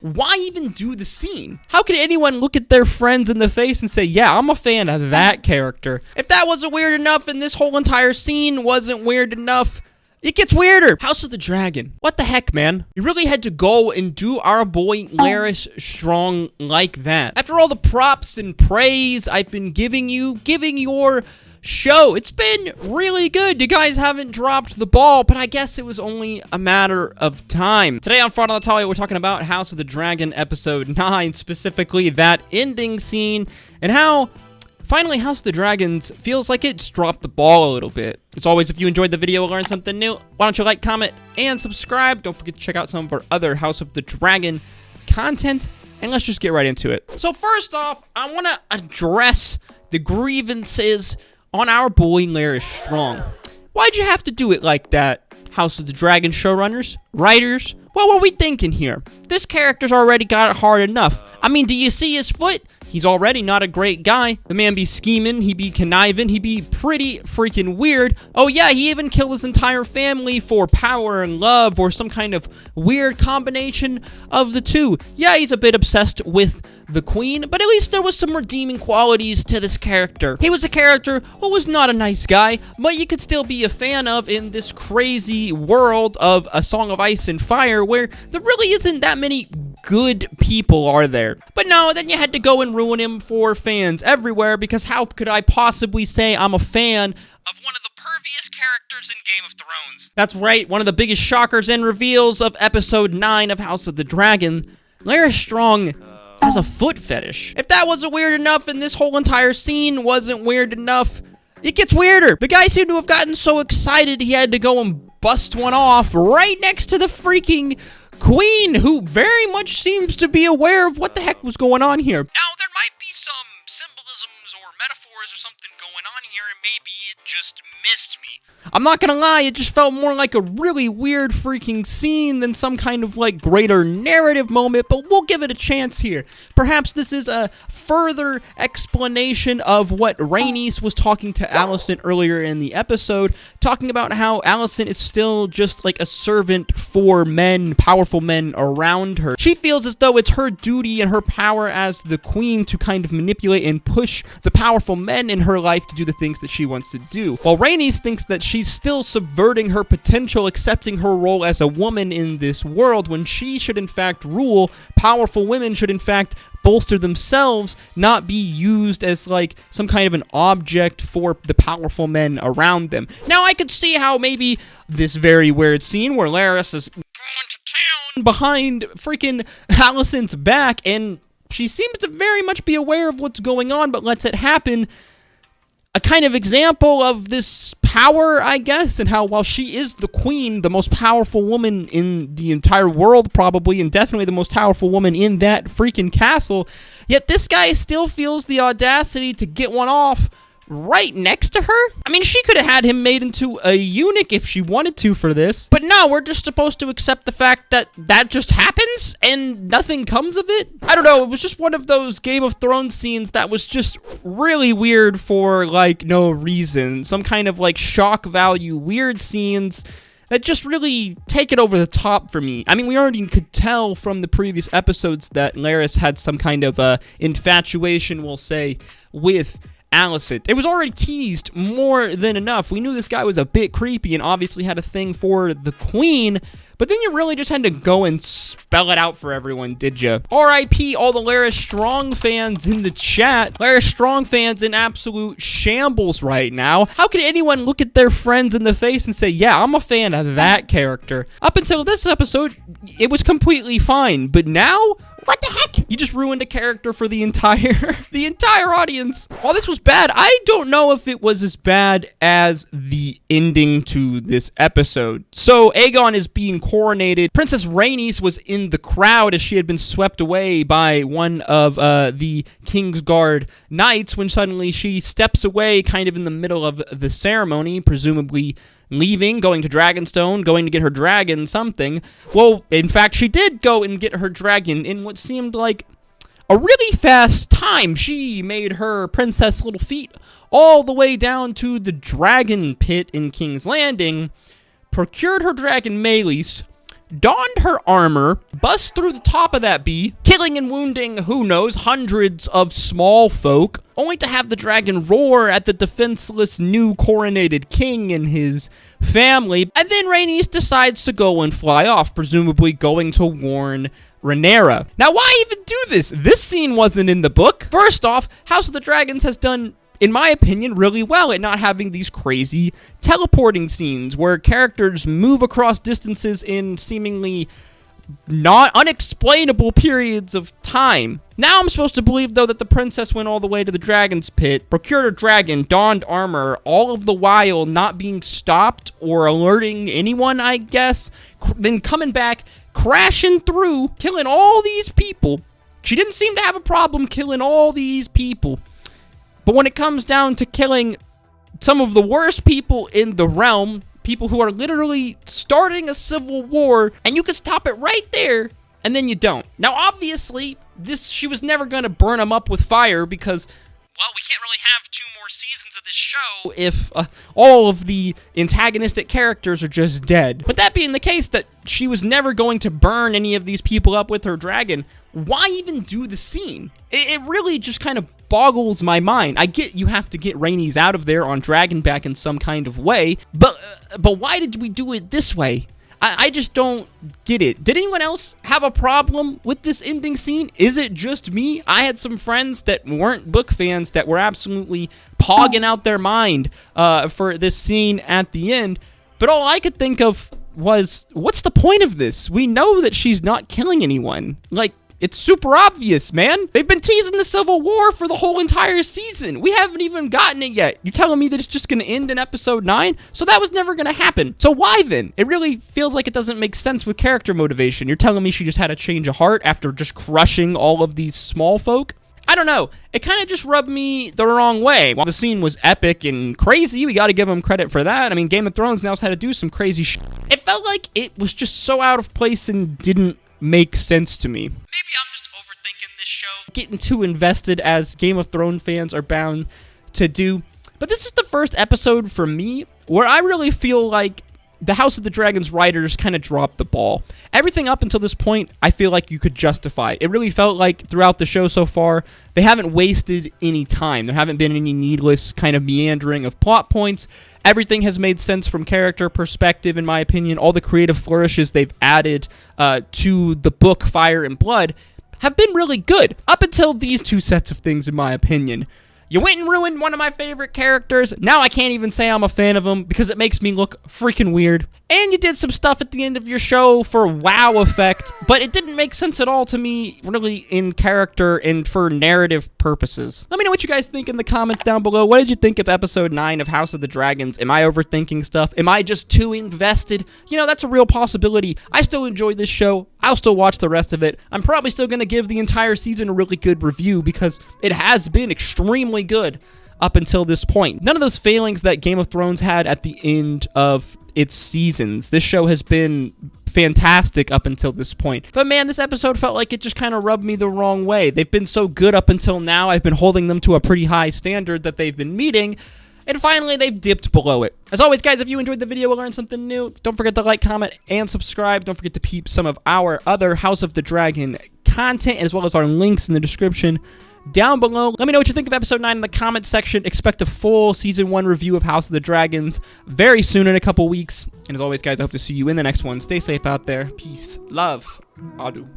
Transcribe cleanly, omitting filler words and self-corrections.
Why even do the scene? How could anyone look at their friends in the face and say, yeah, I'm a fan of that character? If that wasn't weird enough and this whole entire scene wasn't weird enough, it gets weirder. House of the Dragon. What the heck, man? You really had to go and do our boy Larys Strong like that. After all the props and praise I've been giving your show, it's been really good. You guys haven't dropped the ball, but I guess it was only a matter of time. Today on FraudOnTheTele, we're talking about House of the Dragon episode 9, specifically that ending scene, and how finally House of the Dragons feels like it's dropped the ball a little bit. As always, if you enjoyed the video or learned something new, why don't you like, comment, and subscribe? Don't forget to check out some of our other House of the Dragon content, and let's just get right into it. So first off, I want to address the grievances on our boy Larys Strong. Why'd you have to do it like that, House of the Dragon showrunners? Writers? What were we thinking here? This character's already got it hard enough. I mean, do you see his foot? He's already not a great guy. The man be scheming, he be conniving, he be pretty freaking weird. Oh yeah, he even killed his entire family for power and love, or some kind of weird combination of the two. Yeah, he's a bit obsessed with the queen, but at least there was some redeeming qualities to this character. He was a character who was not a nice guy, but you could still be a fan of in this crazy world of A Song of Ice and Fire, where there really isn't that many good people, are there? But no, then you had to go and ruin him for fans everywhere, because how could I possibly say I'm a fan of one of the pervious characters in Game of Thrones? That's right, one of the biggest shockers and reveals of episode 9 of House of the Dragon. Larys Strong has a foot fetish. If that wasn't weird enough and this whole entire scene wasn't weird enough, it gets weirder. The guy seemed to have gotten so excited he had to go and bust one off right next to the freaking queen, who very much seems to be aware of what the heck was going on here. Now, there might be some symbolisms or metaphors or something going on here, and maybe it just missed me. I'm not gonna lie, it just felt more like a really weird freaking scene than some kind of, like, greater narrative moment, but we'll give it a chance here. Perhaps this is a further explanation of what Rhaenys was talking to Alicent earlier in the episode, talking about how Alicent is still just like a servant for men, powerful men around her. She feels as though it's her duty and her power as the queen to kind of manipulate and push the powerful men in her life to do the things that she wants to do, while Rhaenys thinks that she's still subverting her potential, accepting her role as a woman in this world, when she should in fact rule. Powerful women should in fact bolster themselves, not be used as like some kind of an object for the powerful men around them. Now, I could see how maybe this very weird scene where Larys is going to town behind freaking Alicent's back, and she seems to very much be aware of what's going on, but lets it happen. A kind of example of this power, I guess, and how while she is the queen, the most powerful woman in the entire world probably, and definitely the most powerful woman in that freaking castle, yet this guy still feels the audacity to get one off right next to her? I mean, she could have had him made into a eunuch if she wanted to for this, but no, we're just supposed to accept the fact that that just happens and nothing comes of it? I don't know, it was just one of those Game of Thrones scenes that was just really weird for, like, no reason. Some kind of, like, shock value weird scenes that just really take it over the top for me. I mean, we already could tell from the previous episodes that Larys had some kind of infatuation, we'll say, with Alicent. It was already teased more than enough. We knew this guy was a bit creepy and obviously had a thing for the queen, but then you really just had to go and spell it out for everyone, did you? R.I.P. all the Larys Strong fans in the chat. Larys Strong fans in absolute shambles right now. How could anyone look at their friends in the face and say, yeah, I'm a fan of that character? Up until this episode, it was completely fine, but now, what the heck? You just ruined a character for the entire audience. While this was bad, I don't know if it was as bad as the ending to this episode. So Aegon is being coronated. Princess Rhaenys was in the crowd as she had been swept away by one of the Kingsguard knights, when suddenly she steps away kind of in the middle of the ceremony, presumably leaving, going to Dragonstone, going to get her dragon something. Well, in fact, she did go and get her dragon in what seemed like a really fast time. She made her princess little feet all the way down to the dragon pit in King's Landing, procured her dragon Meleys, donned her armor, bust through the top of that bee, killing and wounding, who knows, hundreds of small folk, only to have the dragon roar at the defenseless new coronated king and his family. And then Rhaenys decides to go and fly off, presumably going to warn Rhaenyra. Now, why even do this? This scene wasn't in the book. First off, House of the Dragons has done, in my opinion, really well at not having these crazy teleporting scenes where characters move across distances in seemingly not unexplainable periods of time. Now I'm supposed to believe, though, that the princess went all the way to the dragon's pit, procured a dragon, donned armor, all of the while not being stopped or alerting anyone, I guess, then coming back, crashing through, killing all these people. She didn't seem to have a problem killing all these people. But when it comes down to killing some of the worst people in the realm, people who are literally starting a civil war, and you could stop it right there, and then you don't. Now, obviously, she was never going to burn them up with fire because, well, we can't really have 2 more seasons of this show if all of the antagonistic characters are just dead. But that being the case, that she was never going to burn any of these people up with her dragon, why even do the scene? It really just kind of boggles my mind. I get you have to get Rhaenys out of there on Dragonback in some kind of way, but why did we do it this way? I just don't get it. Did anyone else have a problem with this ending scene? Is it just me? I had some friends that weren't book fans that were absolutely pogging out their mind for this scene at the end, but all I could think of was, what's the point of this? We know that she's not killing anyone. Like, it's super obvious, man. They've been teasing the Civil War for the whole entire season. We haven't even gotten it yet. You're telling me that it's just going to end in episode 9? So that was never going to happen. So why then? It really feels like it doesn't make sense with character motivation. You're telling me she just had a change of heart after just crushing all of these small folk? I don't know. It kind of just rubbed me the wrong way. While the scene was epic and crazy, we got to give them credit for that. I mean, Game of Thrones knows how to do some crazy shit. It felt like it was just so out of place and didn't make sense to me. Maybe I'm just overthinking this show, getting too invested as Game of Thrones fans are bound to do. But this is the first episode for me where I really feel like the House of the Dragons writers kind of dropped the ball. Everything up until this point, I feel like you could justify. It really felt like throughout the show so far, they haven't wasted any time. There haven't been any needless kind of meandering of plot points. Everything has made sense from character perspective, in my opinion. All the creative flourishes they've added to the book Fire and Blood have been really good, up until these 2 sets of things, in my opinion. You went and ruined one of my favorite characters. Now I can't even say I'm a fan of him because it makes me look freaking weird. And you did some stuff at the end of your show for wow effect, but it didn't make sense at all to me, really, in character and for narrative purposes. Let me know what you guys think in the comments down below. What did you think of episode 9 of House of the Dragons? Am I overthinking stuff? Am I just too invested? You know, that's a real possibility. I still enjoyed this show. I'll still watch the rest of it. I'm probably still going to give the entire season a really good review because it has been extremely good up until this point. None of those failings that Game of Thrones had at the end of its seasons. This show has been fantastic up until this point. But man, this episode felt like it just kind of rubbed me the wrong way. They've been so good up until now. I've been holding them to a pretty high standard that they've been meeting. And finally, they've dipped below it. As always, guys, if you enjoyed the video or learned something new, don't forget to like, comment, and subscribe. Don't forget to peep some of our other House of the Dragon content, as well as our links in the description down below. Let me know what you think of episode 9 in the comments section. Expect a full season 1 review of House of the Dragons very soon, in a couple weeks. And as always, guys, I hope to see you in the next one. Stay safe out there. Peace, love, adu.